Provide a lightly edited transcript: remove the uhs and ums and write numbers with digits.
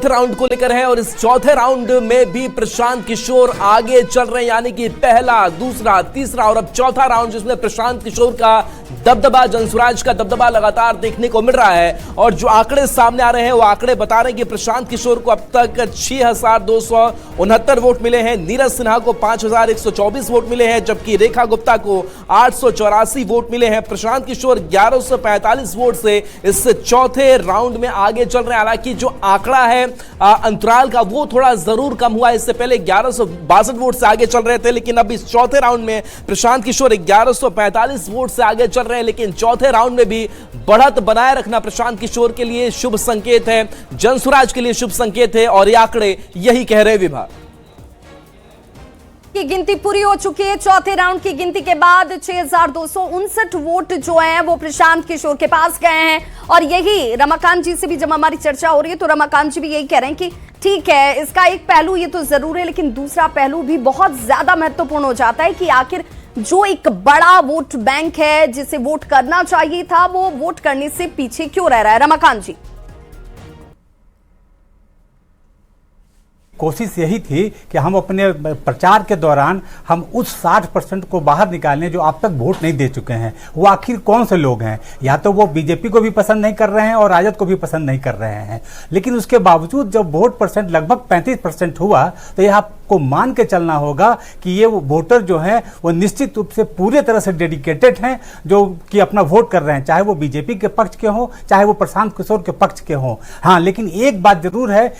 चौथे राउंड को लेकर है और इस चौथे राउंड में भी प्रशांत किशोर आगे चल रहे हैं, यानी कि पहला, दूसरा, तीसरा और अब चौथा राउंड जिसमें प्रशांत किशोर का दबदबा, जनसुराज का दबदबा लगातार देखने को मिल रहा है। और जो आंकड़े सामने आ रहे हैं वो आंकड़े बता रहे हैं कि प्रशांत किशोर को अब तक 6,269 वोट मिले हैं, नीरज सिन्हा को 5,124 वोट मिले हैं, जबकि रेखा गुप्ता को 884 वोट मिले हैं। प्रशांत किशोर 1145 वोट से इस चौथे राउंड में आगे चल रहे हैं। हालांकि जो आंकड़ा है अंतराल का वो थोड़ा जरूर कम हुआ है, इससे पहले 1162 वोट से आगे चल रहे थे, लेकिन अब इस चौथे राउंड में प्रशांत किशोर 1145 वोट से आगे चल रहे हैं। लेकिन चौथे राउंड में भी बढ़त बनाए रखना प्रशांत किशोर के लिए शुभ संकेत है, जनसुराज के लिए शुभ संकेत है और ये आंकड़े यही कह रहे विभाग की गिनती पूरी हो चुकी है। चौथे राउंड की गिनती के बाद 6,259 वोट जो हैं वो प्रशांत किशोर के पास गए हैं। और यही रमाकांत जी से भी जब हमारी चर्चा हो रही है तो रमाकांत जी भी यही कह रहे हैं कि ठीक है, इसका एक पहलू ये तो जरूर है, लेकिन दूसरा पहलू भी बहुत ज्यादा महत्वपूर्ण हो जाता है कि आखिर जो एक बड़ा वोट बैंक है जिसे वोट करना चाहिए था वो वोट करने से पीछे क्यों रह रहा है। रमाकांत जी, कोशिश यही थी कि हम अपने प्रचार के दौरान हम उस 60% को बाहर निकालें जो अब तक वोट नहीं दे चुके हैं। वो आखिर कौन से लोग हैं? या तो वो बीजेपी को भी पसंद नहीं कर रहे हैं और राजद को भी पसंद नहीं कर रहे हैं, लेकिन उसके बावजूद जब वोट परसेंट लगभग 35% हुआ तो यह आपको मान के चलना होगा कि ये वोटर जो हैं वो निश्चित रूप से पूरे तरह से डेडिकेटेड हैं, जो कि अपना वोट कर रहे हैं, चाहे वो बीजेपी के पक्ष के हों चाहे वो प्रशांत किशोर के पक्ष के हों। हाँ, लेकिन एक बात जरूर है